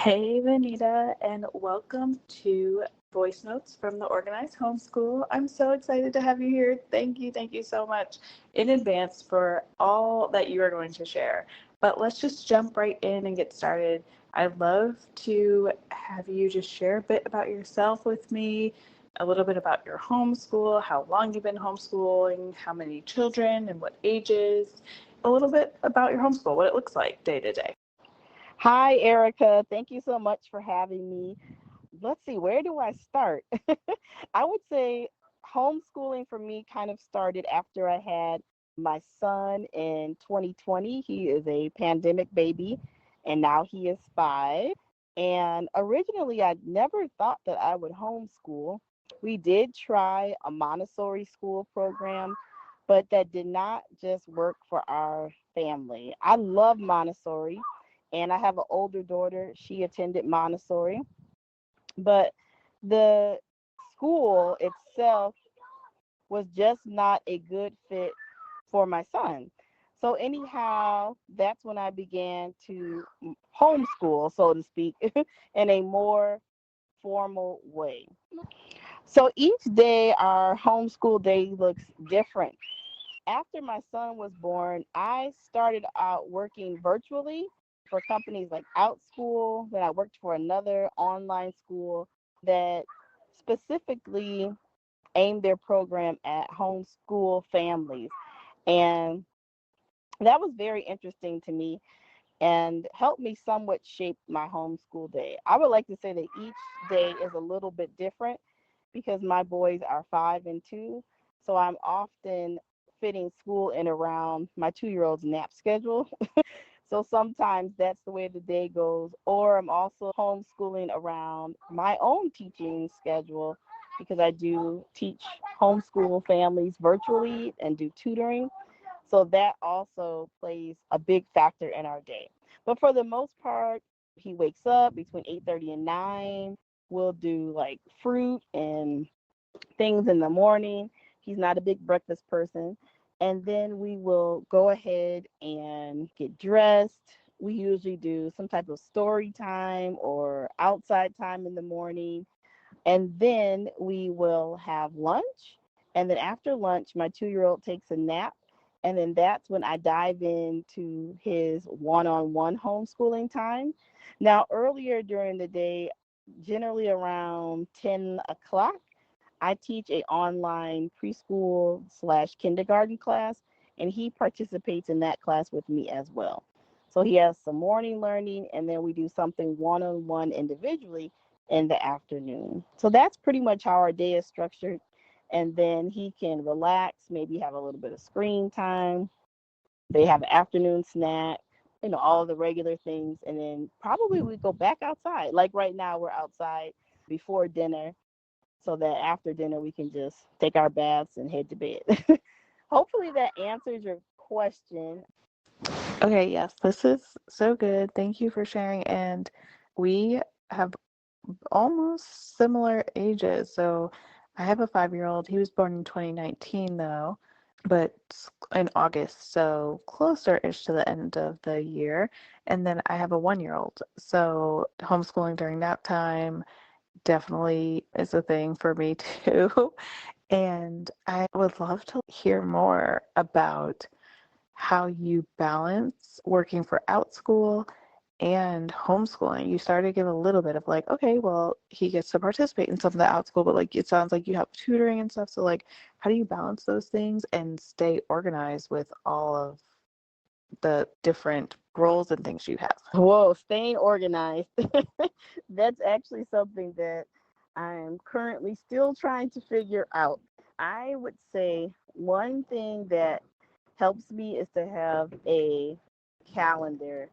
Hey, Vanita, and welcome to Voice Notes from the Organized Homeschool. I'm so excited to have you here. Thank you so much in advance for all that you are going to share. But let's just jump right in and get started. I'd love to have you just share a bit about yourself with me, a little bit about your homeschool, how long you've been homeschooling, how many children and what ages, a little bit about your homeschool, what it looks like day to day. Hi, Erica. Thank you so much for having me. Let's see, where do I start? I would say homeschooling for me kind of started after I had my son in 2020. He is a pandemic baby, and now he is 5. And originally, I never thought that I would homeschool. We did try a Montessori school program, but that did not just work for our family. I love Montessori, and I have an older daughter. She attended Montessori, but the school itself was just not a good fit for my son. So, anyhow, that's when I began to homeschool, so to speak, in a more formal way. So, each day, our homeschool day looks different. After my son was born, I started out working virtually for companies like OutSchool. Then I worked for another online school that specifically aimed their program at homeschool families. And that was very interesting to me and helped me somewhat shape my homeschool day. I would like to say that each day is a little bit different because my boys are 5 and 2. So I'm often fitting school in around my 2-year-old's nap schedule. So sometimes that's the way the day goes. Or I'm also homeschooling around my own teaching schedule because I do teach homeschool families virtually and do tutoring. So that also plays a big factor in our day. But for the most part, he wakes up between 8:30 and 9. We'll do like fruit and things in the morning. He's not a big breakfast person. And then we will go ahead and get dressed. We usually do some type of story time or outside time in the morning. And then we will have lunch. And then after lunch, my 2-year-old takes a nap. And then that's when I dive into his one on one homeschooling time. Now, earlier during the day, generally around 10 o'clock, I teach a online preschool slash kindergarten class, and he participates in that class with me as well. So he has some morning learning, and then we do something one on one individually in the afternoon. So that's pretty much how our day is structured. And then he can relax, maybe have a little bit of screen time. They have an afternoon snack, all the regular things. And then probably we go back outside. Like right now, we're outside before dinner so that after dinner we can just take our baths and head to bed. Hopefully that answers your question. Okay, yes, this is so good. Thank you for sharing. And we have almost similar ages. So I have a 5-year-old. He was born in 2019, though, but in August, so closer-ish to the end of the year. And then I have a 1-year-old. So homeschooling during nap time definitely is a thing for me too. And I would love to hear more about how you balance working for OutSchool and homeschooling. You started to give a little bit of like, okay, well, he gets to participate in some of the OutSchool, but like it sounds like you have tutoring and stuff. So like, how do you balance those things and stay organized with all of the different roles and things you have? Whoa, staying organized. That's actually something that I'm currently still trying to figure out. I would say one thing that helps me is to have a calendar.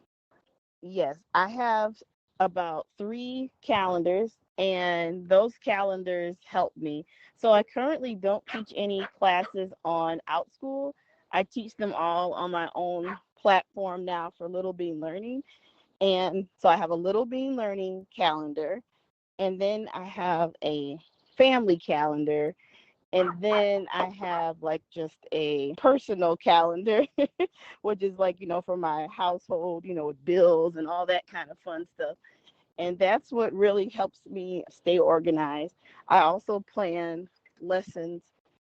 Yes, I have about 3 calendars, and those calendars help me. So I currently don't teach any classes on OutSchool. I teach them all on my own platform now for Little Bean Learning. And so I have a Little Bean Learning calendar, and then I have a family calendar, and then I have like just a personal calendar, which is like, for my household, with bills and all that kind of fun stuff. And that's what really helps me stay organized. I also plan lessons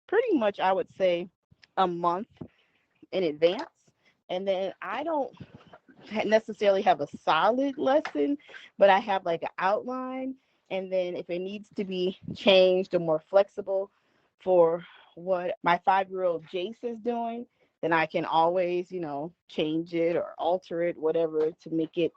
pretty much, I would say, a month in advance. And then I don't necessarily have a solid lesson, but I have like an outline. And then if it needs to be changed or more flexible for what my 5-year-old Jace is doing, then I can always, change it or alter it, whatever, to make it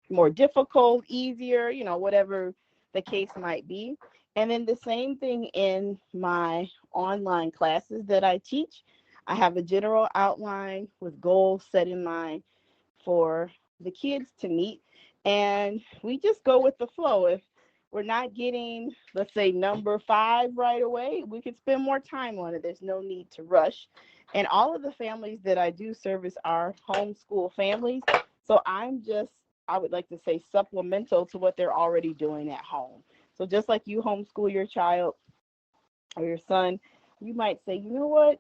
more difficult, easier, whatever the case might be. And then the same thing in my online classes that I teach. I have a general outline with goals set in mind for the kids to meet. And we just go with the flow. If we're not getting, let's say, number 5 right away, we could spend more time on it. There's no need to rush. And all of the families that I do service are homeschool families. So I would like to say, supplemental to what they're already doing at home. So just like you homeschool your child or your son, you might say, you know what?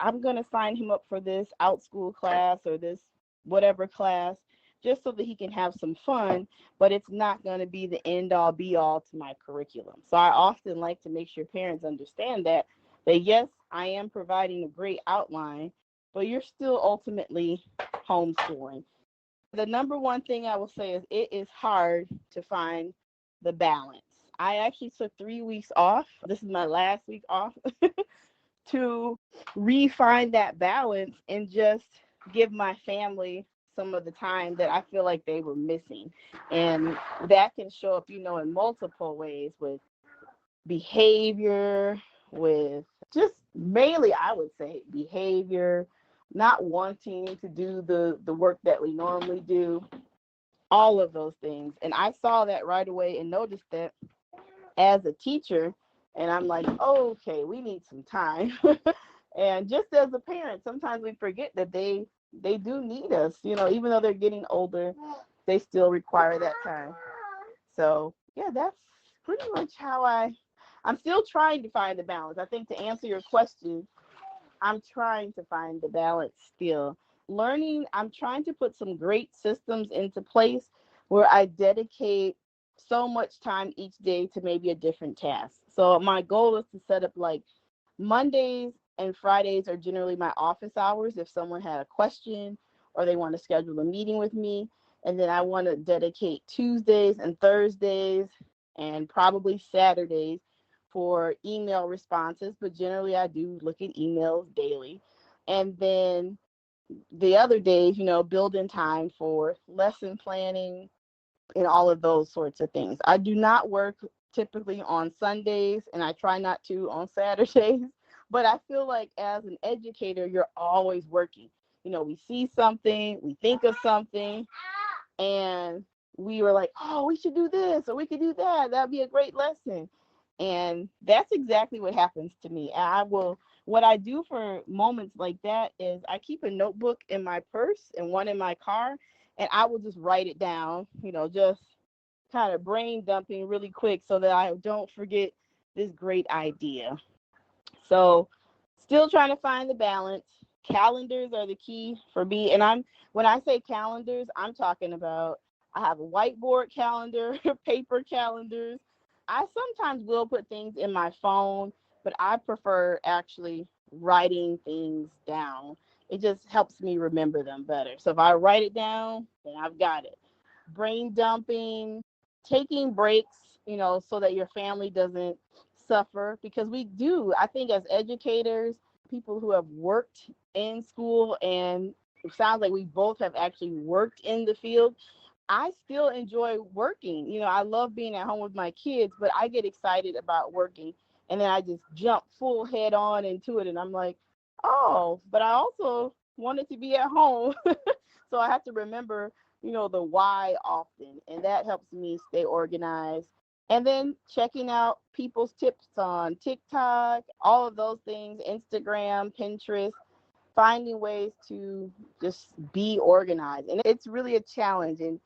I'm going to sign him up for this out school class or this whatever class just so that he can have some fun, but it's not going to be the end all be all to my curriculum. So I often like to make sure parents understand that yes, I am providing a great outline, but you're still ultimately homeschooling. The number one thing I will say is it is hard to find the balance. I actually took 3 weeks off. This is my last week off to refine that balance and just give my family some of the time that I feel like they were missing. And that can show up, in multiple ways with behavior, with just mainly, I would say, behavior, not wanting to do the work that we normally do, all of those things. And I saw that right away and noticed that as a teacher, and I'm like, oh, okay, we need some time. And just as a parent, sometimes we forget that they do need us, even though they're getting older, they still require that time. So yeah, that's pretty much how I'm still trying to find the balance. I think to answer your question, I'm trying to find the balance still. Learning, I'm trying to put some great systems into place where I dedicate so much time each day to maybe a different task. So my goal is to set up like Mondays and Fridays are generally my office hours if someone had a question or they want to schedule a meeting with me. And then I want to dedicate Tuesdays and Thursdays and probably Saturdays for email responses, but generally I do look at emails daily. And then the other days, build in time for lesson planning and all of those sorts of things. I do not work typically on Sundays, and I try not to on Saturdays, but I feel like as an educator, you're always working. We see something, we think of something, and we were like, oh, we should do this or we could do that. That'd be a great lesson. And that's exactly what happens to me. What I do for moments like that is I keep a notebook in my purse and one in my car, and I will just write it down, just kind of brain dumping really quick so that I don't forget this great idea. So still trying to find the balance. Calendars are the key for me. And when I say calendars, I'm talking about I have a whiteboard calendar, paper calendars. I sometimes will put things in my phone, but I prefer actually writing things down. It just helps me remember them better. So if I write it down, then I've got it. Brain dumping, taking breaks, so that your family doesn't suffer, because we do. I think as educators, people who have worked in school, and it sounds like we both have actually worked in the field. I still enjoy working. I love being at home with my kids, but I get excited about working. And then I just jump full head on into it. And I'm like, oh, but I also wanted to be at home. So I have to remember, the why often. And that helps me stay organized. And then checking out people's tips on TikTok, all of those things, Instagram, Pinterest, finding ways to just be organized. And it's really a challenge. And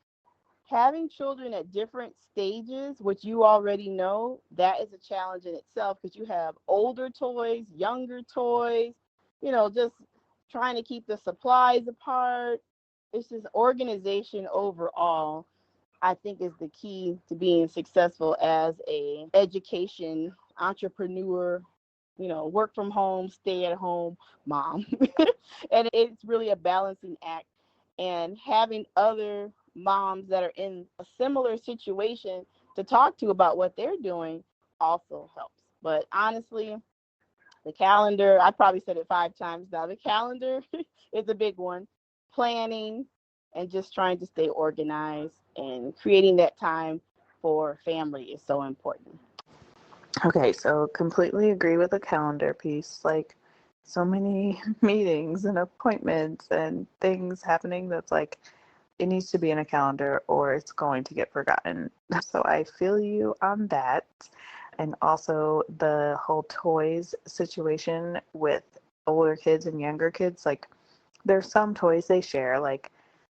having children at different stages, which you already know, that is a challenge in itself because you have older toys, younger toys, just trying to keep the supplies apart. It's just organization overall. I think is the key to being successful as a education entrepreneur, work from home, stay at home mom. And it's really a balancing act, and having other moms that are in a similar situation to talk to about what they're doing also helps. But honestly, the calendar, I probably said it 5 times now. The calendar is a big one. Planning and just trying to stay organized and creating that time for family is so important. Okay, so completely agree with the calendar piece. Like, so many meetings and appointments and things happening that's like, it needs to be in a calendar or it's going to get forgotten. So I feel you on that. And also the whole toys situation with older kids and younger kids. Like, there's some toys they share, like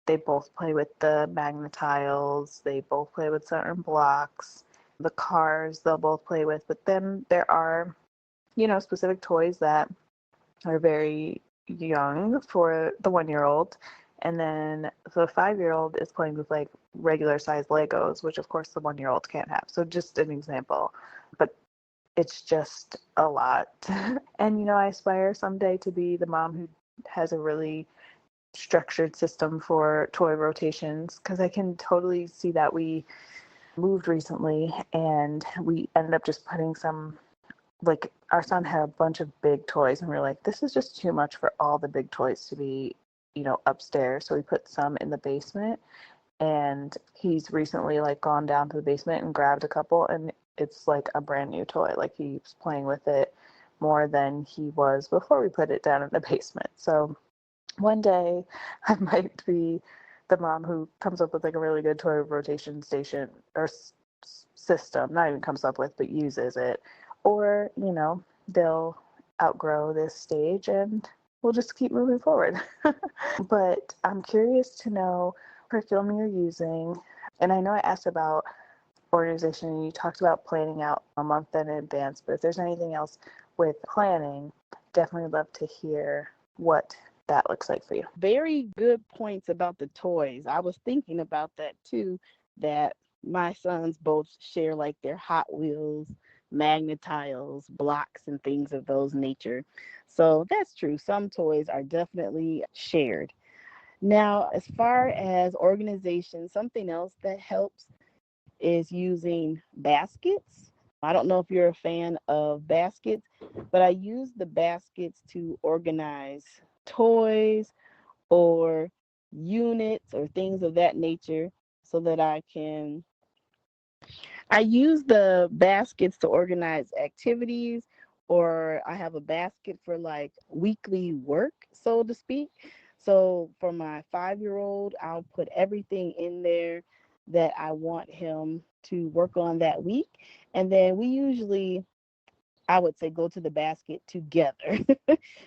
they both play with the magnetiles, they both play with certain blocks, the cars they'll both play with, but then there are, specific toys that are very young for the 1 year old. And then the 5 year old is playing with like regular size Legos, which of course the 1 year old can't have. So just an example. But it's just a lot. And I aspire someday to be the mom who has a really structured system for toy rotations, because I can totally see that. We moved recently and we ended up just putting some, like, our son had a bunch of big toys and we are like, this is just too much for all the big toys to be, upstairs. So we put some in the basement, and he's recently like gone down to the basement and grabbed a couple, and it's like a brand new toy. Like, he's playing with it more than he was before we put it down in the basement. So one day I might be the mom who comes up with like a really good toy rotation station or system, not even comes up with, but uses it. Or, they'll outgrow this stage and we'll just keep moving forward. But I'm curious to know curriculum you're using. And I know I asked about organization and you talked about planning out a month in advance, but if there's anything else with planning, definitely love to hear what that looks like for you. Very good points about the toys. I was thinking about that too, that my sons both share like their Hot Wheels, magnetiles, blocks, and things of those nature. So that's true. Some toys are definitely shared. Now, as far as organization, something else that helps is using baskets. I don't know if you're a fan of baskets, but I use the baskets to organize toys or units or things of that nature so that I use the baskets to organize activities, or I have a basket for like weekly work, so to speak. So for my 5 year old, I'll put everything in there that I want him to work on that week. And then we usually, I would say, go to the basket together.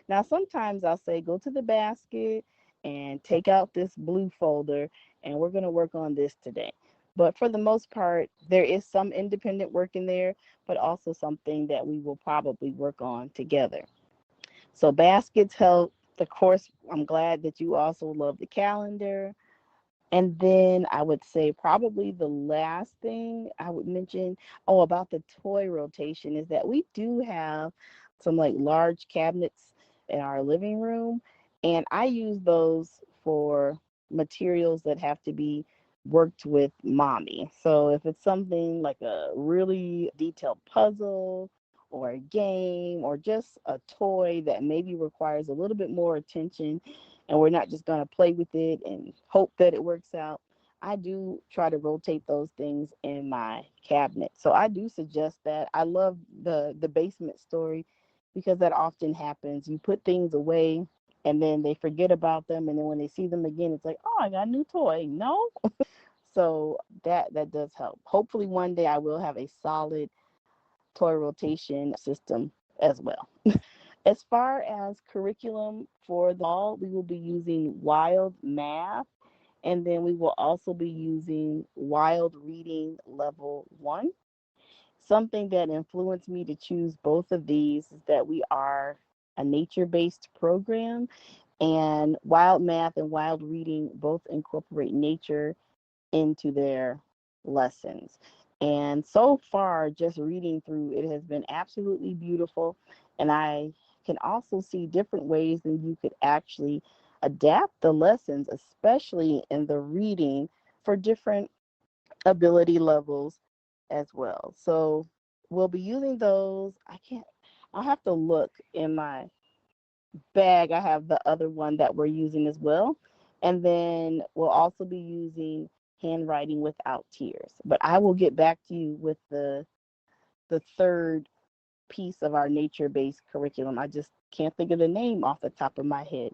Now, sometimes I'll say, go to the basket and take out this blue folder, and we're going to work on this today. But for the most part, there is some independent work in there, but also something that we will probably work on together. So, baskets help. Of course, I'm glad that you also love the calendar. And then I would say probably the last thing I would mention, oh, about the toy rotation, is that we do have some like large cabinets in our living room, and I use those for materials that have to be worked with mommy. So if it's something like a really detailed puzzle or a game or just a toy that maybe requires a little bit more attention, and we're not just going to play with it and hope that it works out, I do try to rotate those things in my cabinet. So I do suggest that. I love the basement story because that often happens. You put things away and then they forget about them, and then when they see them again, it's like, oh, I got a new toy. No. So that does help. Hopefully one day I will have a solid toy rotation system as well. As far as curriculum for the fall, we will be using Wild Math, and then we will also be using Wild Reading Level 1. Something that influenced me to choose both of these is that we are a nature based program, and Wild Math and Wild Reading both incorporate nature into their lessons. And so far, just reading through it has been absolutely beautiful. And I can also see different ways that you could actually adapt the lessons, especially in the reading for different ability levels as well. So we'll be using those. I'll have to look in my bag. I have the other one that we're using as well. And then we'll also be using handwriting without tears. But I will get back to you with the third piece of our nature-based curriculum. I just can't think of the name off the top of my head.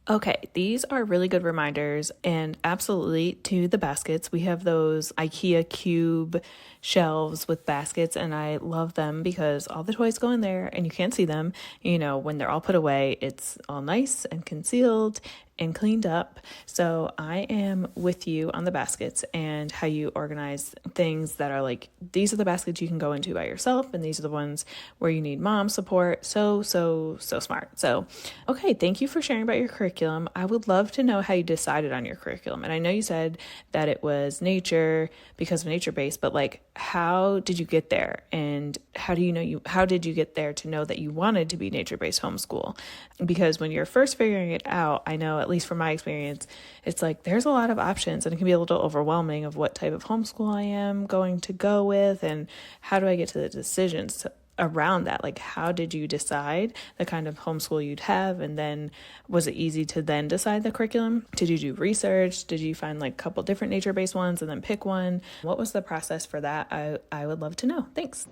Okay, these are really good reminders, and absolutely to the baskets. We have those IKEA cube shelves with baskets, and I love them because all the toys go in there and you can't see them. You know, when they're all put away, it's all nice and concealed and cleaned up. So I am with you on the baskets and how you organize things that are like, these are the baskets you can go into by yourself, and these are the ones where you need mom support. So smart. So, okay, thank you for sharing about your curriculum. I would love to know how you decided on your curriculum. And I know you said that it was nature because of nature based, but like, how did you get there? And how did you get there to know that you wanted to be nature based homeschool? Because when you're first figuring it out, I know, at least from my experience, it's like there's a lot of options and it can be a little overwhelming of what type of homeschool I am going to go with and how do I get to the decisions around that. Like, how did you decide the kind of homeschool you'd have? And then was it easy to then decide the curriculum? Did you do research? Did you find like a couple different nature-based ones and then pick one? What was the process for that? I would love to know. Thanks.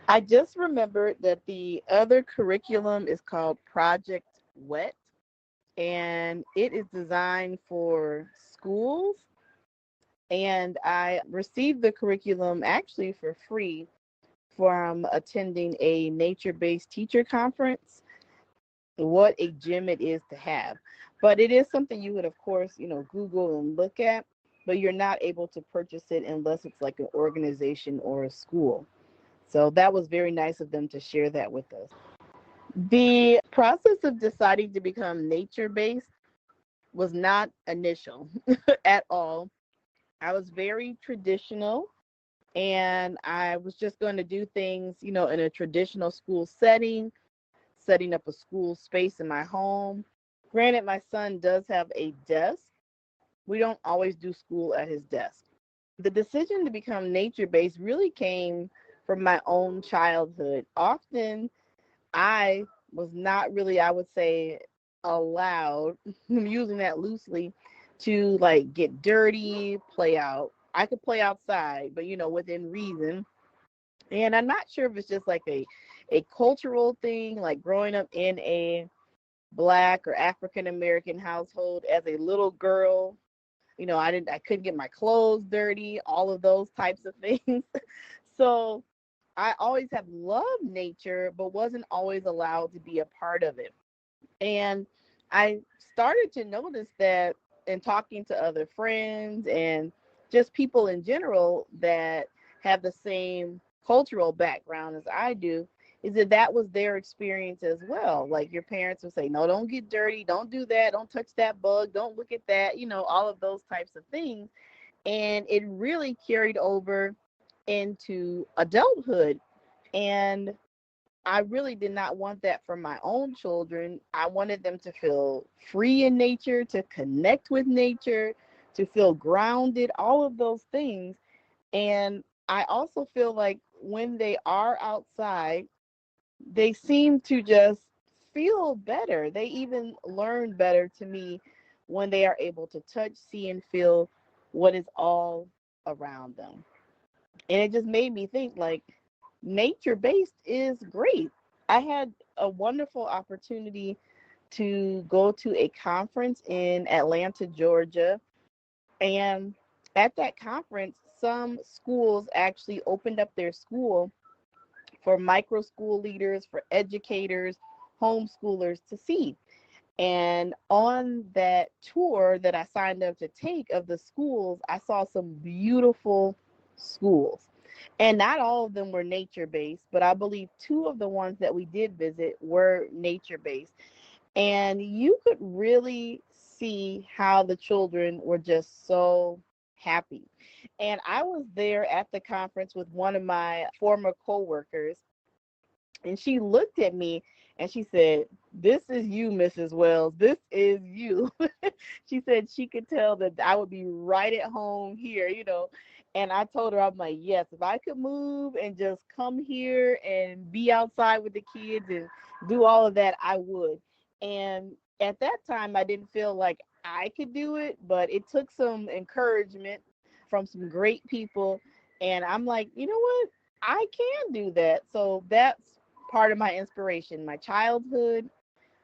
I just remembered that the other curriculum is called Project Wet, and it is designed for schools. And I received the curriculum actually for free from attending a nature-based teacher conference. What a gem it is to have. But it is something you would, of course, Google and look at, but you're not able to purchase it unless it's like an organization or a school. So that was very nice of them to share that with us. The process of deciding to become nature-based was not initial at all. I was very traditional, and I was just going to do things, in a traditional school setting, setting up a school space in my home. Granted, my son does have a desk. We don't always do school at his desk. The decision to become nature-based really came from my own childhood. Often I was not really, I would say, allowed, I'm using that loosely, to like get dirty, play out. I could play outside, but within reason. And I'm not sure if it's just like a cultural thing, like growing up in a Black or African American household as a little girl. I couldn't get my clothes dirty, all of those types of things. So I always have loved nature, but wasn't always allowed to be a part of it. And I started to notice that in talking to other friends and just people in general that have the same cultural background as I do, is that was their experience as well. Like your parents would say, no, don't get dirty, don't do that, don't touch that bug, don't look at that, all of those types of things. And it really carried over into adulthood. And I really did not want that for my own children. I wanted them to feel free in nature, to connect with nature, to feel grounded, all of those things. And I also feel like when they are outside, they seem to just feel better. They even learn better to me when they are able to touch, see, and feel what is all around them. And it just made me think like nature based is great. I had a wonderful opportunity to go to a conference in Atlanta, Georgia. And at that conference, some schools actually opened up their school for micro school leaders, for educators, homeschoolers to see. And on that tour that I signed up to take of the schools, I saw some beautiful schools. And not all of them were nature based, but I believe two of the ones that we did visit were nature based. And you could really see how the children were just so happy. And I was there at the conference with one of my former coworkers, and she looked at me and she said, "This is you, Mrs. Wells. This is you." She said she could tell that I would be right at home here. And I told her, I'm like, yes, if I could move and just come here and be outside with the kids and do all of that, I would. And at that time, I didn't feel like I could do it, but it took some encouragement from some great people. And I'm like, you know what? I can do that. So that's part of my inspiration, my childhood,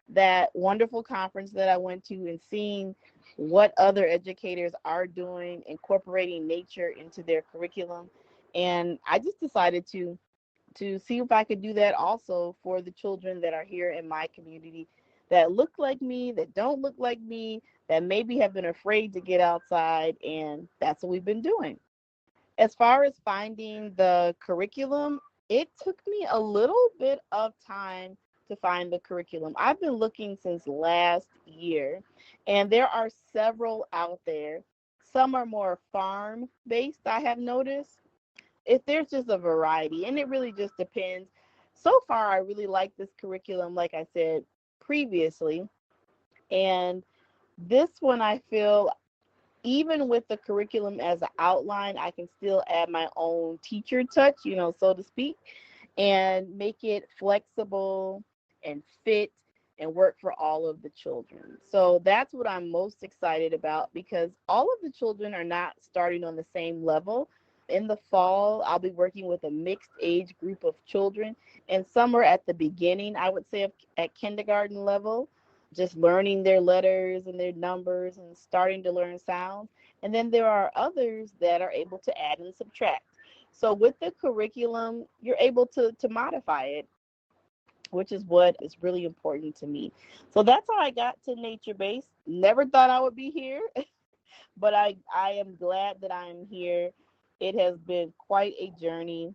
that wonderful conference that I went to, and seeing what other educators are doing, incorporating nature into their curriculum. And I just decided to see if I could do that also for the children that are here in my community that look like me, that don't look like me, that maybe have been afraid to get outside. And that's what we've been doing. As far as finding the curriculum, it took me a little bit of time to find the curriculum. I've been looking since last year, and there are several out there. Some are more farm based, I have noticed. If there's just a variety, and it really just depends. So far, I really like this curriculum, like I said previously. And this one, I feel, even with the curriculum as an outline, I can still add my own teacher touch, so to speak, and make it flexible and fit and work for all of the children. So that's what I'm most excited about, because all of the children are not starting on the same level. In the fall, I'll be working with a mixed age group of children, and some are at the beginning, I would say, at kindergarten level, just learning their letters and their numbers and starting to learn sounds. And then there are others that are able to add and subtract. So with the curriculum, you're able to modify it, which is what is really important to me. So that's how I got to nature based. Never thought I would be here, but I am glad that I'm here. It has been quite a journey.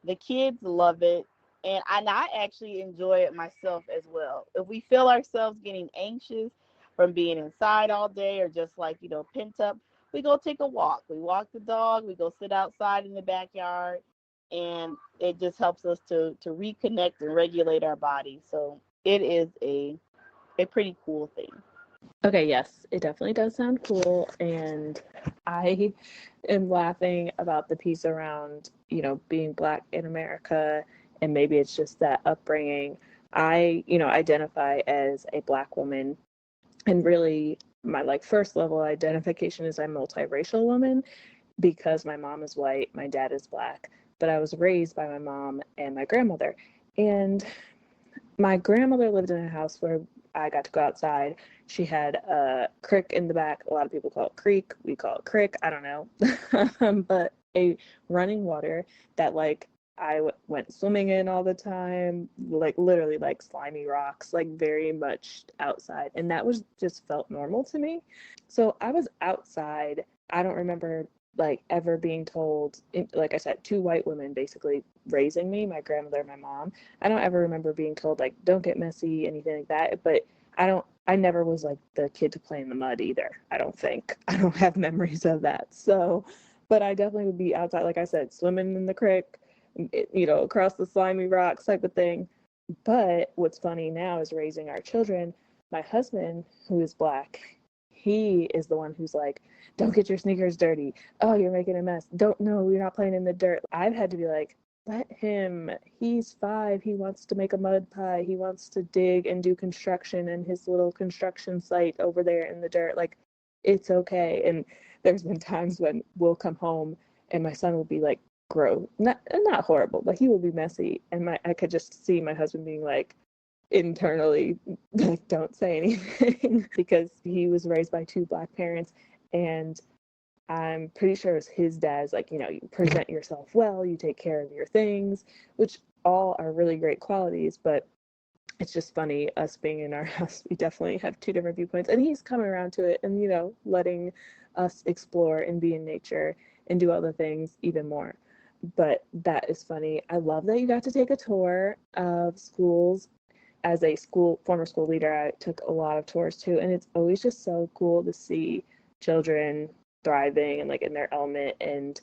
The kids love it. And I actually enjoy it myself as well. If we feel ourselves getting anxious from being inside all day, or just like, pent up, we go take a walk. We walk the dog, we go sit outside in the backyard, and it just helps us to reconnect and regulate our body. So it is a pretty cool thing. Okay, yes, it definitely does sound cool. And I am laughing about the piece around, being Black in America, and maybe it's just that upbringing. I, identify as a Black woman, and really my first level identification is I'm multiracial woman, because my mom is white, my dad is Black, but I was raised by my mom and my grandmother. And my grandmother lived in a house where I got to go outside. She had a creek in the back. A lot of people call it creek. We call it crick. I don't know. But a running water that I went swimming in all the time, literally slimy rocks, very much outside. And that was just felt normal to me. So I was outside. I don't remember ever being told, like I said, two white women basically raising me, my grandmother and my mom. I don't ever remember being told don't get messy, anything like that. But I never was the kid to play in the mud either. I don't think. I don't have memories of that. So, but I definitely would be outside, like I said, swimming in the creek, across the slimy rocks type of thing. But what's funny now is raising our children. My husband, who is Black, he is the one who's don't get your sneakers dirty. Oh, you're making a mess. Don't, no, you're not playing in the dirt. I've had to be let him. He's 5. He wants to make a mud pie. He wants to dig and do construction in his little construction site over there in the dirt. It's okay. And there's been times when we'll come home and my son will be gross. Not horrible, but he will be messy. And I could just see my husband being internally, don't say anything, because he was raised by 2 Black parents. And I'm pretty sure it's his dad's you present yourself well, you take care of your things, which all are really great qualities. But it's just funny, us being in our house, we definitely have 2 different viewpoints. And he's coming around to it and, letting us explore and be in nature and do other things even more. But that is funny. I love that you got to take a tour of schools. As a former school leader, I took a lot of tours too. And it's always just so cool to see children thriving and like in their element and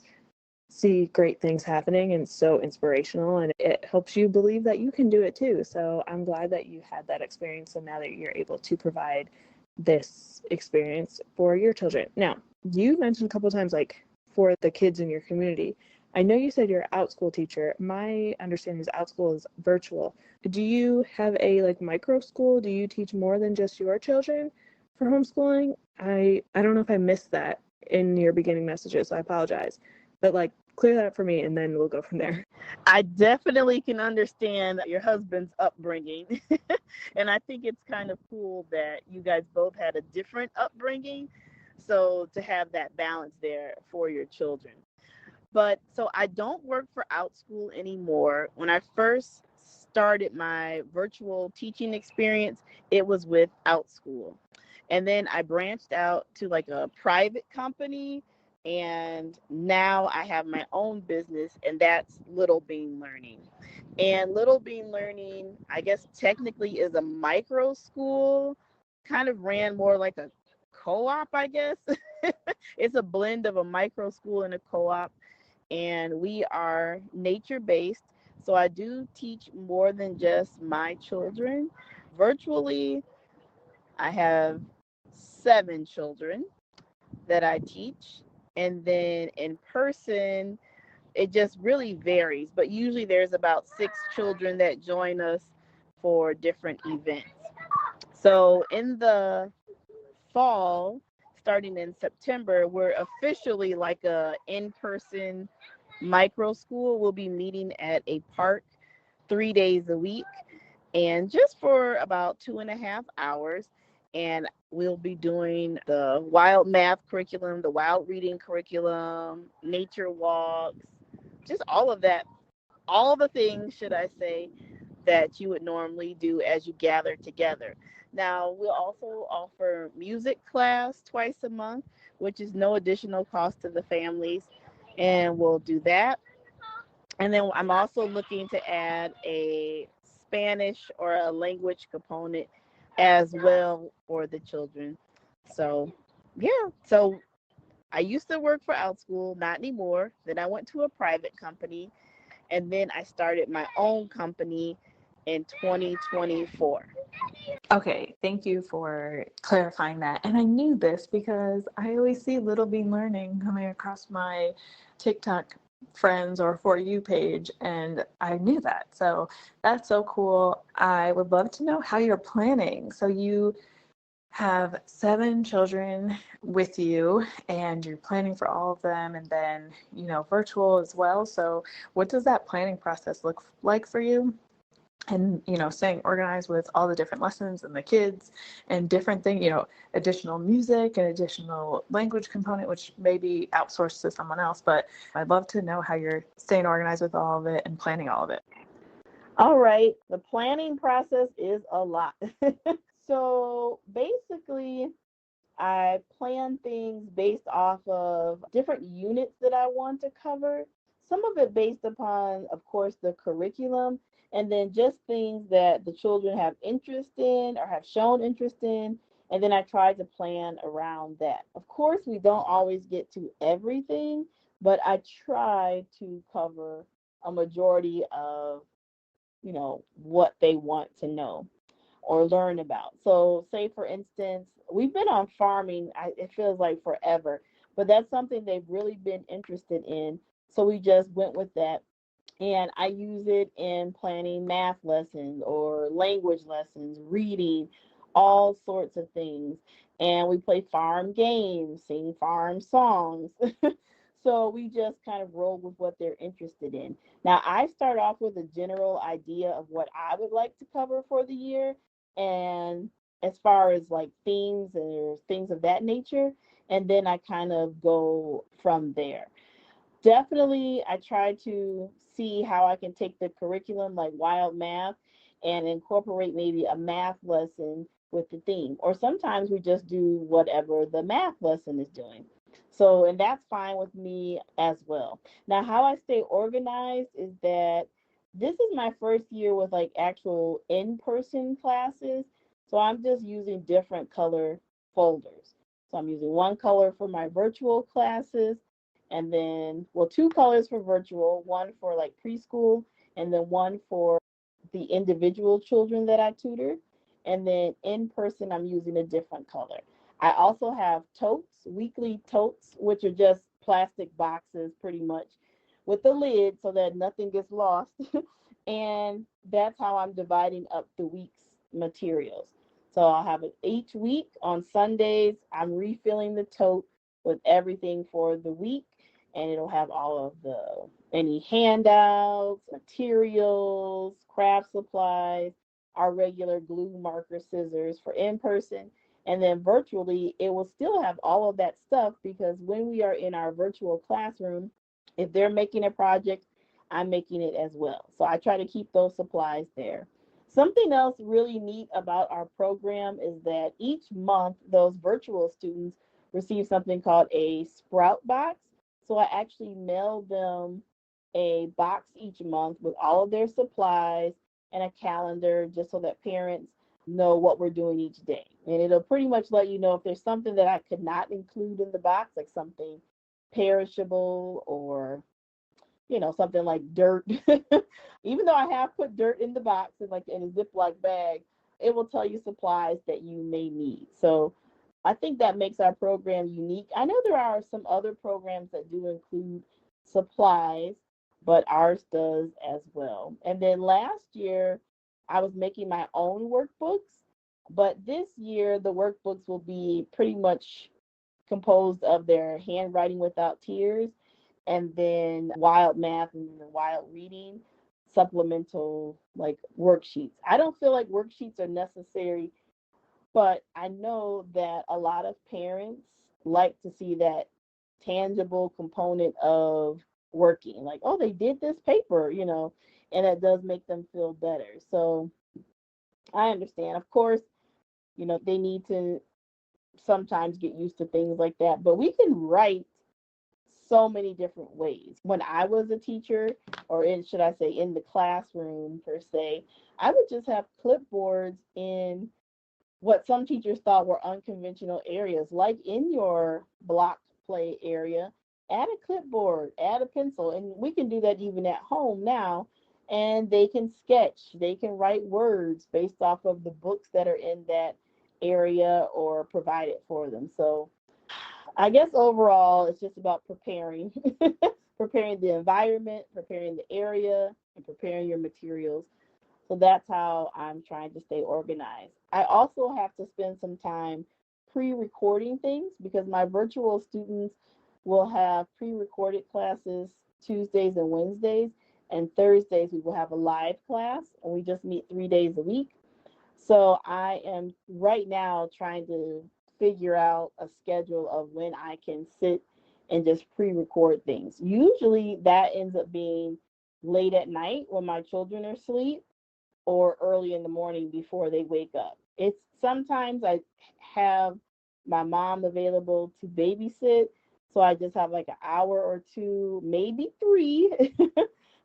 see great things happening, and so inspirational, and it helps you believe that you can do it too. So I'm glad that you had that experience, and now that you're able to provide this experience for your children. Now, you mentioned a couple of times like for the kids in your community. I know you said you're an outschool teacher. My understanding is outschool is virtual. Do you have a like micro school? Do you teach more than just your children for homeschooling? I don't know if I missed that in your beginning messages, so I apologize. But like clear that up for me, and then we'll go from there. I definitely can understand your husband's upbringing. And I think it's kind of cool that you guys both had a different upbringing. So to have that balance there for your children. But so I don't work for OutSchool anymore. When I first started my virtual teaching experience, it was with OutSchool. And then I branched out to like a private company. And now I have my own business, and that's Little Bean Learning. And Little Bean Learning, I guess technically is a micro school, kind of ran more like a co-op, I guess. It's a blend of a micro school and a co-op, and we are nature based. So I do teach more than just my children. Virtually, I have 7 children that I teach. And then in person, it just really varies. But usually there's about 6 children that join us for different events. So in the fall, starting in September, we're officially like a in-person micro school. We'll be meeting at a park 3 days a week, and just for about 2.5 hours. And we'll be doing the wild math curriculum, the wild reading curriculum, nature walks, just all of that, all the things, should I say, that you would normally do as you gather together. Now, we'll also offer music class twice a month, which is no additional cost to the families, and we'll do that. And then I'm also looking to add a Spanish or a language component as well for the children. So, yeah. So I used to work for OutSchool, not anymore. Then I went to a private company, and then I started my own company in 2024. Okay, thank you for clarifying that. And I knew this because I always see Little Bean Learning coming across my TikTok friends or For You page, and I knew that. So that's so cool. I would love to know how you're planning. So you have 7 children with you, and you're planning for all of them, and then, virtual as well. So what does that planning process look like for you? And staying organized with all the different lessons and the kids and different things, additional music and additional language component, which may be outsourced to someone else. But I'd love to know how you're staying organized with all of it and planning all of it. All right. The planning process is a lot. So basically, I plan things based off of different units that I want to cover. Some of it based upon, of course, the curriculum, and then just things that the children have interest in or have shown interest in. And then I try to plan around that. Of course, we don't always get to everything, but I try to cover a majority of, what they want to know or learn about. So, say for instance, we've been on farming, it feels like forever, but that's something they've really been interested in. So, we just went with that. And I use it in planning math lessons or language lessons, reading, all sorts of things. And we play farm games, sing farm songs. So we just kind of roll with what they're interested in. Now, I start off with a general idea of what I would like to cover for the year, and as far as like themes or things of that nature, and then I kind of go from there. Definitely, I try to see how I can take the curriculum like wild math and incorporate maybe a math lesson with the theme. Or sometimes we just do whatever the math lesson is doing. So, and that's fine with me as well. Now, how I stay organized is that this is my first year with like actual in person classes. So I'm just using different color folders. So I'm using one color for my virtual classes, and then, well, two colors for virtual, one for like preschool, and then one for the individual children that I tutor. And then in person, I'm using a different color. I also have totes, weekly totes, which are just plastic boxes pretty much with the lid so that nothing gets lost. And that's how I'm dividing up the week's materials. So I'll have it each week on Sundays. I'm refilling the tote with everything for the week, and it'll have all of the any handouts, materials, craft supplies, our regular glue, marker, scissors for in person. And then virtually, it will still have all of that stuff because when we are in our virtual classroom, if they're making a project, I'm making it as well. So I try to keep those supplies there. Something else really neat about our program is that each month, those virtual students receive something called a Sprout box. So I actually mail them a box each month with all of their supplies and a calendar just so that parents know what we're doing each day. And it'll pretty much let you know if there's something that I could not include in the box, like something perishable or something like dirt. Even though I have put dirt in the box and like in a Ziploc bag, it will tell you supplies that you may need. So I think that makes our program unique. I know there are some other programs that do include supplies, but ours does as well. And then last year, I was making my own workbooks, but this year the workbooks will be pretty much composed of their handwriting without tears and then wild math and then wild reading supplemental like worksheets. I don't feel like worksheets are necessary, but I know that a lot of parents like to see that tangible component of working, like, oh, they did this paper, and it does make them feel better. So I understand. Of course, they need to sometimes get used to things like that, but we can write so many different ways. When I was a teacher, or should I say in the classroom per se, I would just have clipboards in what some teachers thought were unconventional areas, like in your block play area. Add a clipboard, add a pencil, and we can do that even at home now. And they can sketch, they can write words based off of the books that are in that area or provided for them. So I guess overall, it's just about preparing, preparing the environment, preparing the area, and preparing your materials. So that's how I'm trying to stay organized. I also have to spend some time pre-recording things because my virtual students will have pre-recorded classes Tuesdays and Wednesdays, and Thursdays we will have a live class, and we just meet 3 days a week. So I am right now trying to figure out a schedule of when I can sit and just pre-record things. Usually that ends up being late at night when my children are asleep or early in the morning before they wake up. It's sometimes I have my mom available to babysit, so I just have like an hour or two, maybe three,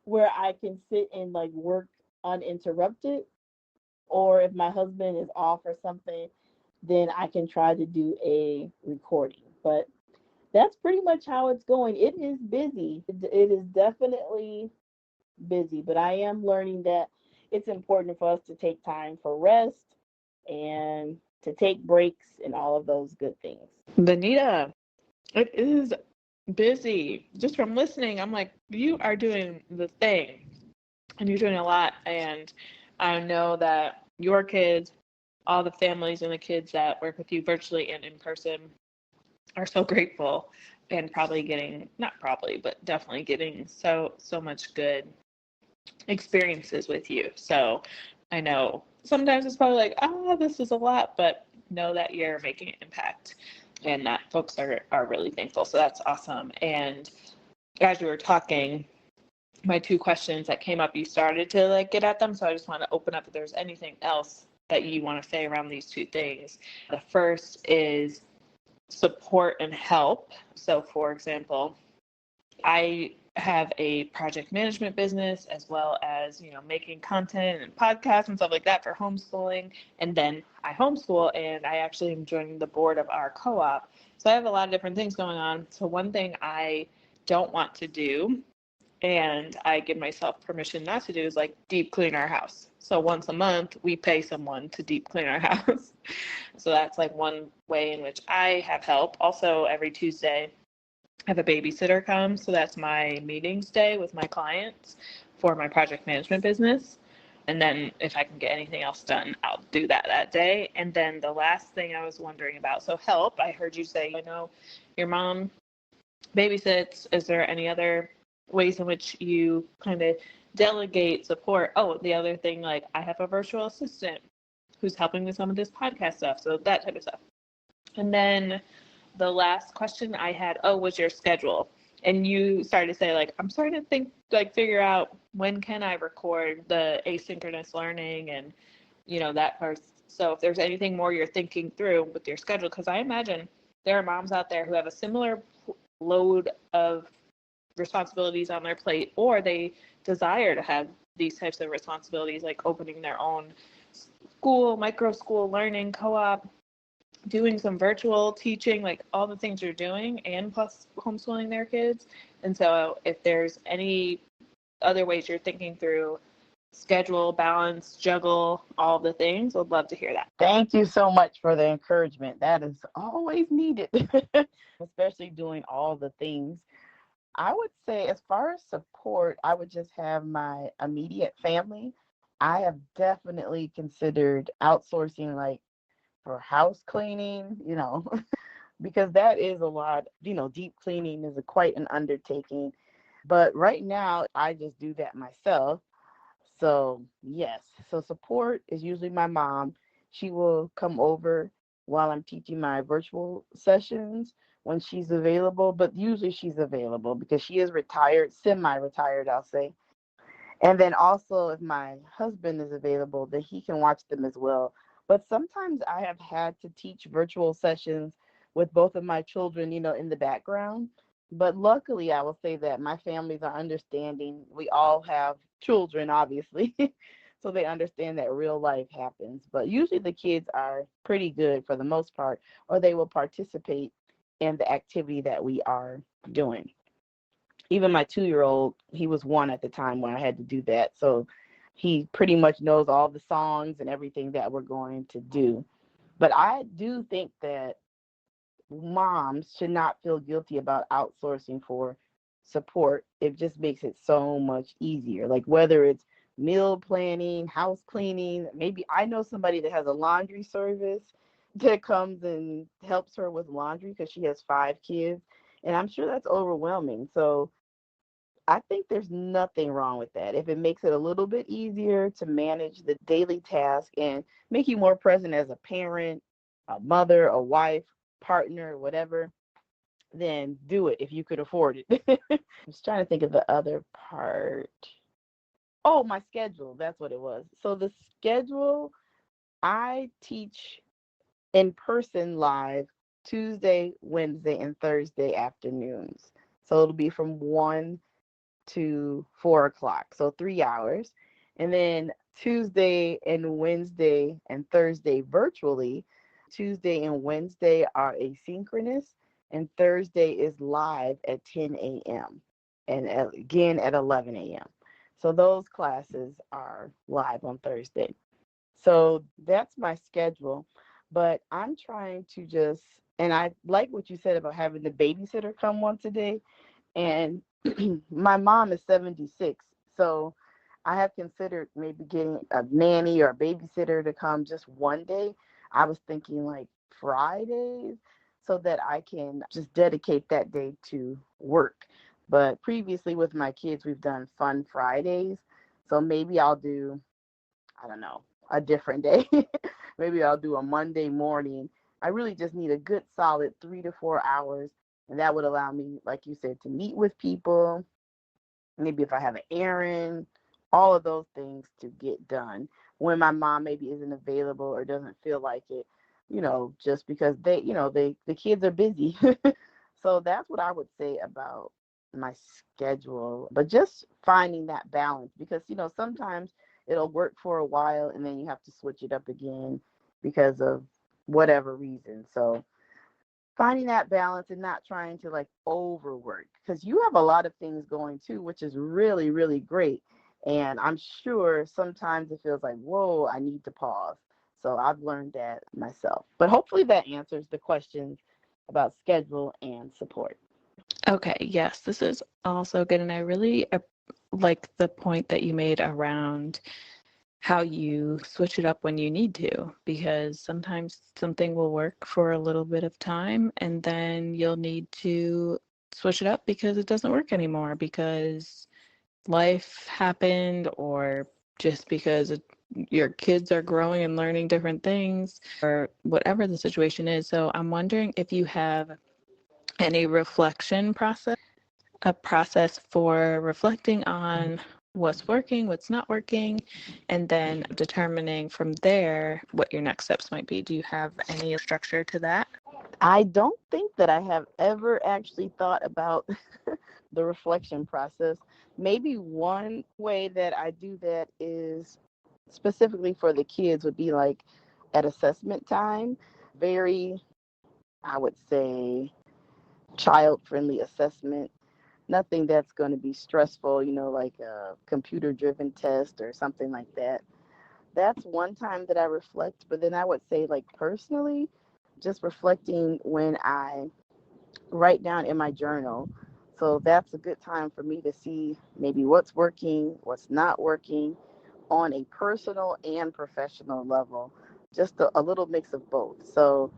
where I can sit and like work uninterrupted. Or if my husband is off or something, then I can try to do a recording. But that's pretty much how it's going. It is busy. It is definitely busy, but I am learning that it's important for us to take time for rest and to take breaks and all of those good things. Vanita, it is busy. Just from listening, I'm like, you are doing the thing and you're doing a lot. And I know that your kids, all the families and the kids that work with you virtually and in person are so grateful and probably getting, not probably, but definitely getting so much good experiences with you. So I know sometimes it's probably like, oh, this is a lot, but know that you're making an impact and that folks are really thankful. So that's awesome. And as you were talking, my two questions that came up, you started to like get at them. So I just want to open up if there's anything else that you want to say around these two things. The first is support and help. So for example, I have a project management business as well as, making content and podcasts and stuff like that for homeschooling. And then I homeschool, and I actually am joining the board of our co-op. So I have a lot of different things going on. So one thing I don't want to do, and I give myself permission not to do, is like deep clean our house. So once a month, we pay someone to deep clean our house. So that's like one way in which I have help. Also, every Tuesday, I have a babysitter come. So that's my meetings day with my clients for my project management business. And then if I can get anything else done, I'll do that day. And then the last thing I was wondering about, so help, I heard you say, I know your mom babysits. Is there any other ways in which you kind of delegate support? Oh, the other thing, like I have a virtual assistant who's helping with some of this podcast stuff. So that type of stuff. And then the last question I had, was your schedule. And you started to say, like, I'm starting to think, like, figure out when can I record the asynchronous learning and, that part. So if there's anything more you're thinking through with your schedule, because I imagine there are moms out there who have a similar load of responsibilities on their plate, or they desire to have these types of responsibilities, like opening their own school, micro school learning co-op, doing some virtual teaching, like all the things you're doing, and plus homeschooling their kids. And so if there's any other ways you're thinking through schedule, balance, juggle, all the things, I'd love to hear that. Thank you so much for the encouragement. That is always needed, especially doing all the things. I would say, as far as support, I would just have my immediate family. I have definitely considered outsourcing, like for house cleaning, because that is a lot. Deep cleaning is quite an undertaking. But right now, I just do that myself. So, yes. So, support is usually my mom. She will come over while I'm teaching my virtual sessions when she's available, but usually she's available because she is retired, semi-retired, I'll say. And then also, if my husband is available, then he can watch them as well. But sometimes I have had to teach virtual sessions with both of my children, in the background. But luckily, I will say that my families are understanding. We all have children, obviously. So they understand that real life happens. But usually the kids are pretty good for the most part, or they will participate in the activity that we are doing. Even my 2-year-old, he was 1 at the time when I had to do that. So he pretty much knows all the songs and everything that we're going to do. But I do think that moms should not feel guilty about outsourcing for support. It just makes it so much easier. Like whether it's meal planning, house cleaning, maybe I know somebody that has a laundry service that comes and helps her with laundry because she has 5 kids. And I'm sure that's overwhelming. So I think there's nothing wrong with that. If it makes it a little bit easier to manage the daily task and make you more present as a parent, a mother, a wife, partner, whatever, then do it if you could afford it. I was trying to think of the other part. Oh, my schedule. That's what it was. So the schedule, I teach in person live Tuesday, Wednesday, and Thursday afternoons. So it'll be from 1 to 4 o'clock, so 3 hours. And then Tuesday and Wednesday and Thursday virtually. Tuesday and Wednesday are asynchronous, and Thursday is live at 10 a.m. and again at 11 a.m. So those classes are live on Thursday. So that's my schedule. But I'm trying to just, and I like what you said about having the babysitter come once a day. And my mom is 76. So I have considered maybe getting a nanny or a babysitter to come just one day. I was thinking like Fridays so that I can just dedicate that day to work. But previously with my kids, we've done fun Fridays. So maybe I'll do, I don't know, a different day. Maybe I'll do a Monday morning. I really just need a good solid 3 to 4 hours. And that would allow me, like you said, to meet with people. Maybe if I have an errand, all of those things to get done when my mom maybe isn't available or doesn't feel like it, just because the kids are busy. So that's what I would say about my schedule, but just finding that balance because, sometimes it'll work for a while and then you have to switch it up again because of whatever reason. So finding that balance and not trying to like overwork because you have a lot of things going too, which is really, really great. And I'm sure sometimes it feels like, whoa, I need to pause. So I've learned that myself. But hopefully that answers the questions about schedule and support. Okay, yes, this is also good. And I really like the point that you made around how you switch it up when you need to, because sometimes something will work for a little bit of time and then you'll need to switch it up because it doesn't work anymore because life happened or just because your kids are growing and learning different things or whatever the situation is. So I'm wondering if you have any reflection process, a process for reflecting on what's working, what's not working, and then determining from there what your next steps might be. Do you have any structure to that? I don't think that I have ever actually thought about the reflection process. Maybe one way that I do that is specifically for the kids would be like at assessment time, very, I would say, child friendly assessment. Nothing that's going to be stressful, like a computer driven test or something like that. That's one time that I reflect. But then I would say, like, personally, just reflecting when I write down in my journal. So that's a good time for me to see maybe what's working, what's not working on a personal and professional level, just a little mix of both. So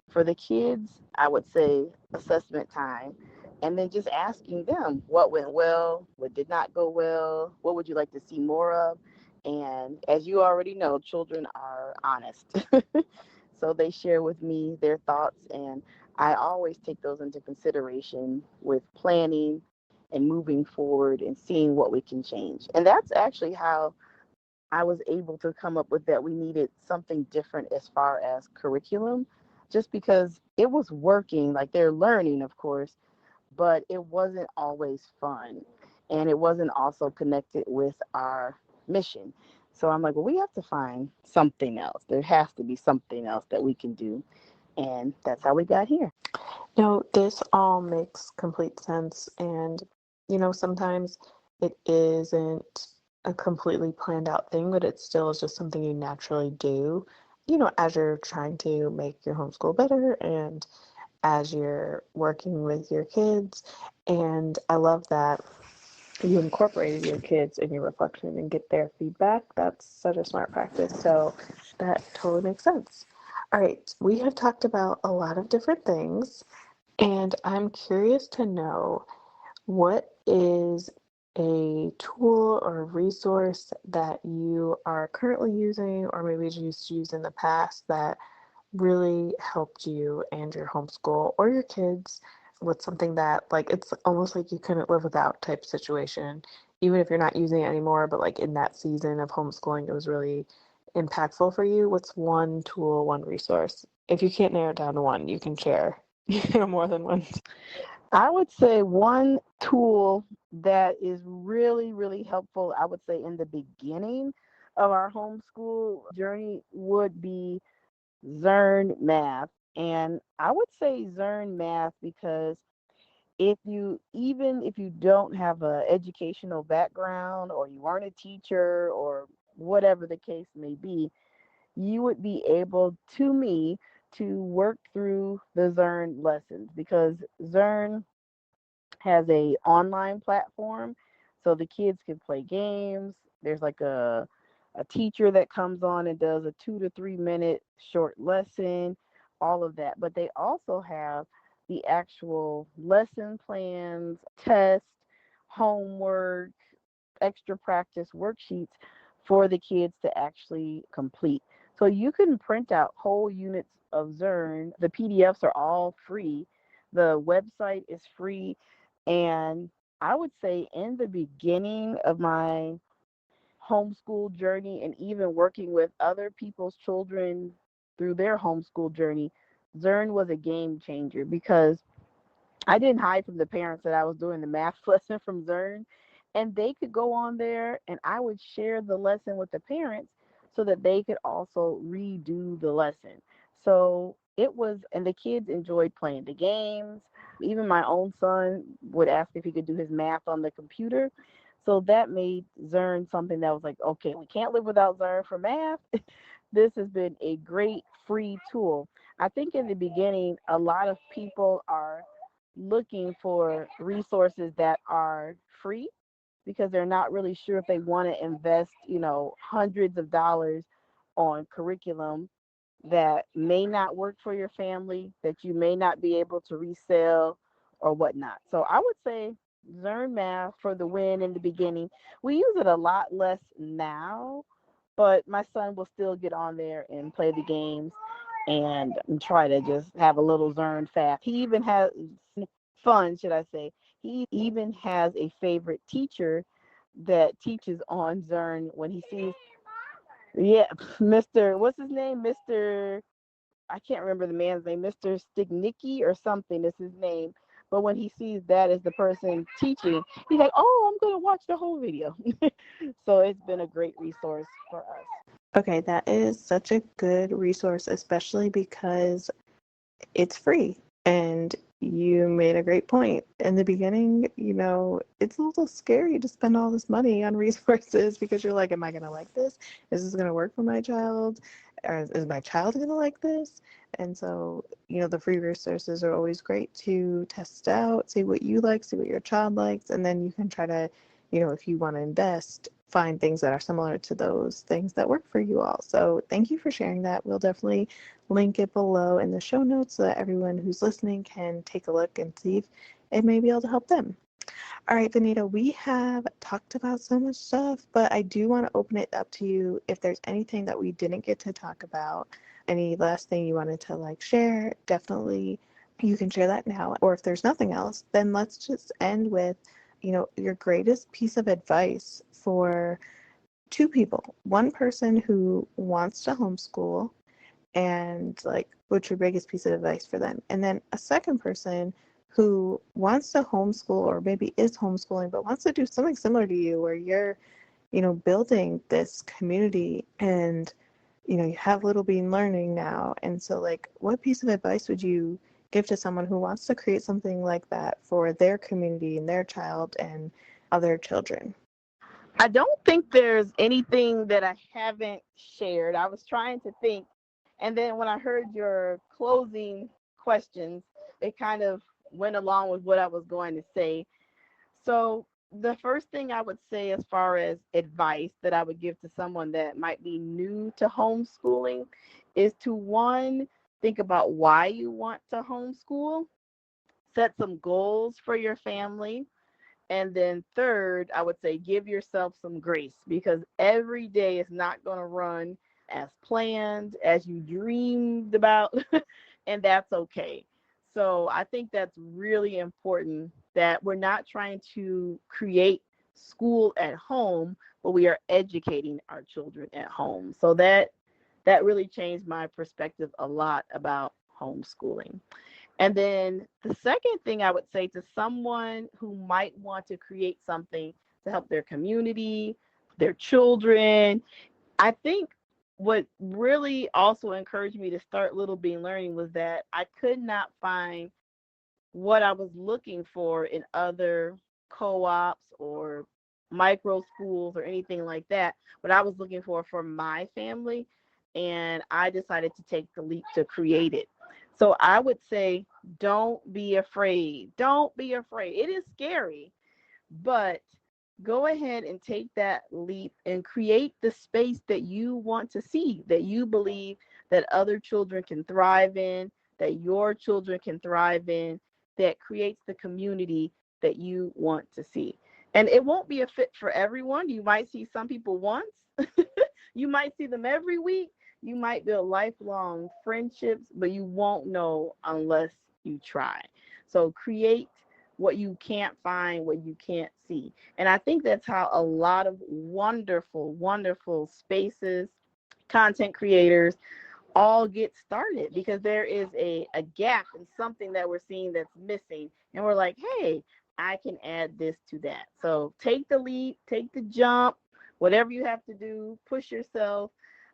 for the kids, I would say assessment time. And then just asking them what went well, what did not go well, what would you like to see more of. And as you already know, children are honest. So they share with me their thoughts, and I always take those into consideration with planning and moving forward and seeing what we can change. And that's actually how I was able to come up with that we needed something different as far as curriculum, just because it was working, like they're learning, of course, but it wasn't always fun. And it wasn't also connected with our mission. So I'm like, well, we have to find something else. There has to be something else that we can do. And that's how we got here. No, this all makes complete sense. And, sometimes it isn't a completely planned out thing, but it still is just something you naturally do, as you're trying to make your homeschool better and as you're working with your kids. And I love that you incorporated your kids in your reflection and get their feedback. That's such a smart practice. So that totally makes sense. All right, we have talked about a lot of different things, and I'm curious to know what is a tool or a resource that you are currently using, or maybe just used in the past that really helped you and your homeschool or your kids with something that like it's almost like you couldn't live without type situation, even if you're not using it anymore, but like in that season of homeschooling it was really impactful for you. What's one tool, one resource? If you can't narrow it down to one, you can share more than one. I would say one tool that is really, really helpful, I would say in the beginning of our homeschool journey would be Zearn Math. And I would say Zearn Math because even if you don't have a educational background or you aren't a teacher or whatever the case may be, you would be able to work through the Zearn lessons because Zearn has a online platform so the kids can play games. There's like a teacher that comes on and does a 2 to 3 minute short lesson, all of that. But they also have the actual lesson plans, tests, homework, extra practice worksheets for the kids to actually complete. So you can print out whole units of Zearn. The PDFs are all free. The website is free. And I would say in the beginning of my homeschool journey and even working with other people's children through their homeschool journey, Zearn was a game changer because I didn't hide from the parents that I was doing the math lesson from Zearn, and they could go on there and I would share the lesson with the parents so that they could also redo the lesson. So it was, and the kids enjoyed playing the games. Even my own son would ask if he could do his math on the computer. So that made Zearn something that was like, okay, we can't live without Zearn for math. This has been a great free tool. I think in the beginning, a lot of people are looking for resources that are free because they're not really sure if they want to invest, hundreds of dollars on curriculum that may not work for your family, that you may not be able to resell or whatnot. So I would say Zearn Math for the win in the beginning. We use it a lot less now, but my son will still get on there and play the games and try to just have a little Zearn fast. He even has fun, should I say. He even has a favorite teacher that teaches on Zearn when he sees, yeah, Mr. What's his name? Mr. I can't remember the man's name, Mr. Stignicki or something is his name. But when he sees that as the person teaching, he's like, oh, I'm going to watch the whole video. So it's been a great resource for us. Okay, that is such a good resource, especially because it's free. And you made a great point. In the beginning, it's a little scary to spend all this money on resources because you're like, am I going to like this? Is this going to work for my child? Or is my child going to like this? And so, the free resources are always great to test out, see what you like, see what your child likes, and then you can try to, if you want to invest, find things that are similar to those things that work for you all. So thank you for sharing that. We'll definitely link it below in the show notes so that everyone who's listening can take a look and see if it may be able to help them. All right, Vanita, we have talked about so much stuff, but I do want to open it up to you if there's anything that we didn't get to talk about, any last thing you wanted to share, definitely you can share that now. Or if there's nothing else, then let's just end with, your greatest piece of advice for two people. One person who wants to homeschool and what's your biggest piece of advice for them? And then a second person who wants to homeschool or maybe is homeschooling but wants to do something similar to you where you're, building this community and, you have Little Bean Learning now. And so what piece of advice would you give to someone who wants to create something like that for their community and their child and other children? I don't think there's anything that I haven't shared. I was trying to think. And then when I heard your closing questions, it kind of went along with what I was going to say. So, the first thing I would say, as far as advice that I would give to someone that might be new to homeschooling, is to one, think about why you want to homeschool, set some goals for your family. And then third, I would say give yourself some grace because every day is not going to run as planned, as you dreamed about, and that's okay. So I think that's really important that we're not trying to create school at home, but we are educating our children at home. So that really changed my perspective a lot about homeschooling. And then the second thing I would say to someone who might want to create something to help their community, their children, I think what really also encouraged me to start Little Bean Learning was that I could not find what I was looking for in other co-ops or micro schools or anything like that, what I was looking for my family. And I decided to take the leap to create it. So I would say, don't be afraid. Don't be afraid. It is scary, but go ahead and take that leap and create the space that you want to see, that you believe that other children can thrive in, that your children can thrive in, that creates the community that you want to see. And it won't be a fit for everyone. You might see some people once, you might see them every week, you might build lifelong friendships, but you won't know unless you try. So create what you can't find, what you can't see. And I think that's how a lot of wonderful, wonderful spaces, content creators all get started, because there is a gap in something that we're seeing that's missing. And we're like, hey, I can add this to that. So take the leap, take the jump, whatever you have to do, push yourself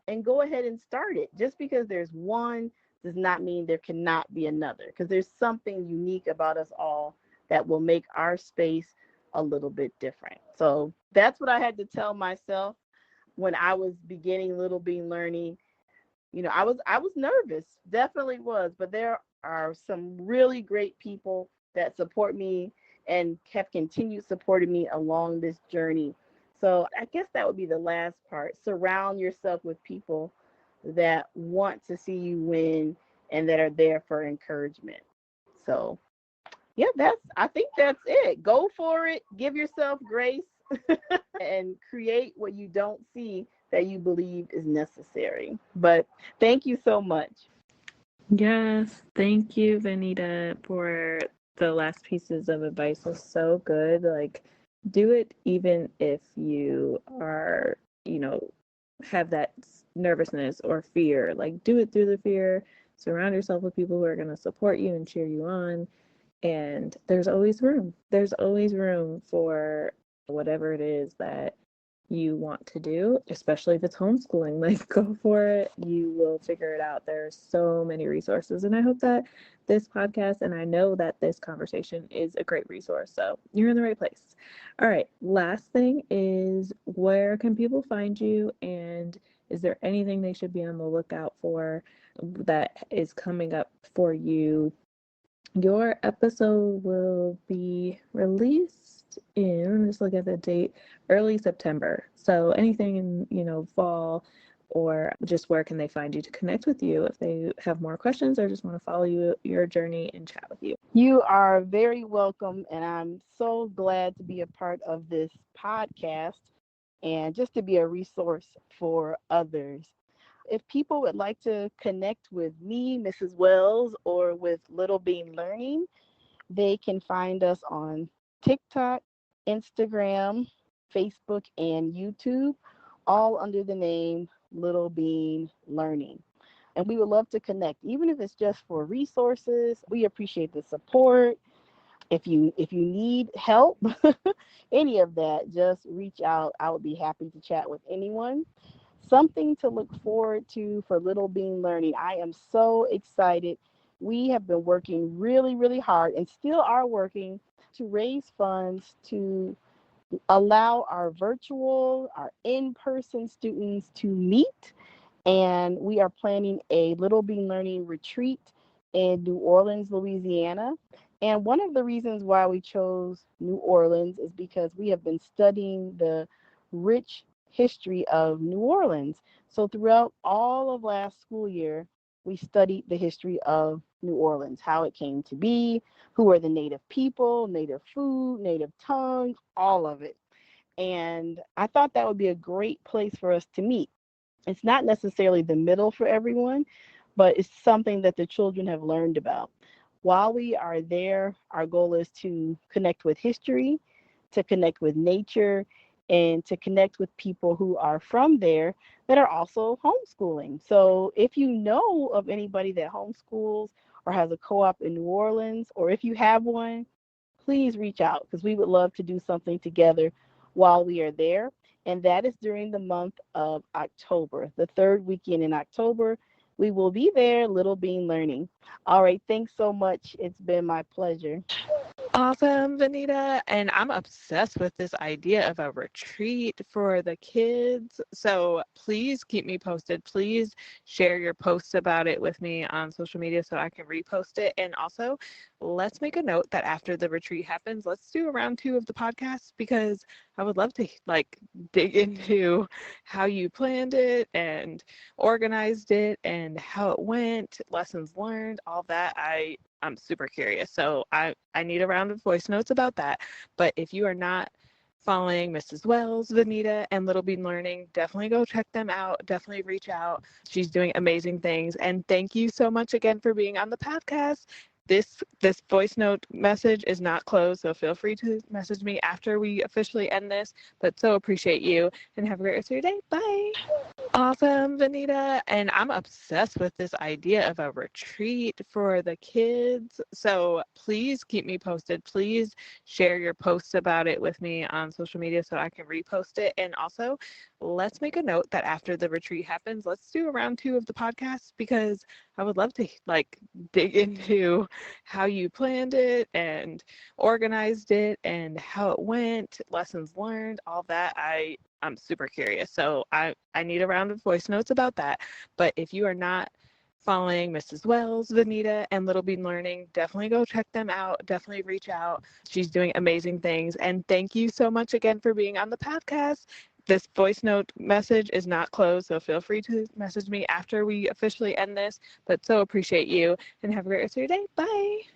and go ahead and start it. Just because there's one does not mean there cannot be another, because there's something unique about us all that will make our space a little bit different. So that's what I had to tell myself when I was beginning Little Bean Learning. I was nervous, definitely was, but there are some really great people that support me and have continued supporting me along this journey. So I guess that would be the last part. Surround yourself with people that want to see you win and that are there for encouragement. So yeah, I think that's it. Go for it. Give yourself grace and create what you don't see that you believe is necessary. But thank you so much. Yes, thank you, Vanita, for the last pieces of advice. Was so good. Like, do it even if you are, have that nervousness or fear. Like, do it through the fear. Surround yourself with people who are going to support you and cheer you on. And there's always room. There's always room for whatever it is that you want to do, especially if it's homeschooling. Like, go for it. You will figure it out. There's so many resources. And I hope that this podcast, and I know that this conversation is a great resource. So you're in the right place. All right. Last thing is, where can people find you? And is there anything they should be on the lookout for that is coming up for you? Your episode will be released in, just look at the date, early September. So anything in, fall, or just where can they find you to connect with you if they have more questions or just want to follow your journey and chat with you? You are very welcome, and I'm so glad to be a part of this podcast and just to be a resource for others. If people would like to connect with me, Mrs. Wells, or with Little Bean Learning, they can find us on TikTok, Instagram, Facebook, and YouTube, all under the name Little Bean Learning. And we would love to connect, even if it's just for resources. We appreciate the support. If you need help, any of that, just reach out. I would be happy to chat with anyone. Something to look forward to for Little Bean Learning. I am so excited. We have been working really, really hard and still are working to raise funds to allow our virtual, our in-person students to meet. And we are planning a Little Bean Learning retreat in New Orleans, Louisiana. And one of the reasons why we chose New Orleans is because we have been studying the rich history of New Orleans. So throughout all of last school year, we studied the history of New Orleans, how it came to be, who are the native people, native food, native tongues, all of it. And I thought that would be a great place for us to meet. It's not necessarily the middle for everyone, but it's something that the children have learned about. While we are there, our goal is to connect with history, to connect with nature, and to connect with people who are from there that are also homeschooling. So if you know of anybody that homeschools or has a co-op in New Orleans, or if you have one, please reach out, because we would love to do something together while we are there. And that is during the month of October, the third weekend in October. We will be there, Little Bean Learning. All right, thanks so much. It's been my pleasure. Awesome, Vanita. And I'm obsessed with this idea of a retreat for the kids. So please keep me posted. Please share your posts about it with me on social media so I can repost it. And also, let's make a note that after the retreat happens, let's do a round 2 of the podcast, because I would love to dig into how you planned it and organized it and how it went, lessons learned, all that. I'm super curious. So I need a round of voice notes about that. But if you are not following Mrs. Wells, Vanita, and Little Bean Learning, definitely go check them out. Definitely reach out. She's doing amazing things. And thank you so much again for being on the podcast. This voice note message is not closed, so feel free to message me after we officially end this. But so appreciate you, and have a great rest of your day. Bye. Awesome, Vanita. And I'm obsessed with this idea of a retreat for the kids. So please keep me posted. Please share your posts about it with me on social media so I can repost it. And also, let's make a note that after the retreat happens, let's do a round 2 of the podcast because I would love to like dig into how you planned it and organized it and how it went, lessons learned, all that. I'm super curious. So I need a round of voice notes about that. But if you are not following Mrs. Wells, Vanita, and Little Bean Learning, definitely go check them out. Definitely reach out. She's doing amazing things. And thank you so much again for being on the podcast. This voice note message is not closed, so feel free to message me after we officially end this. But so appreciate you and have a great rest of your day. Bye.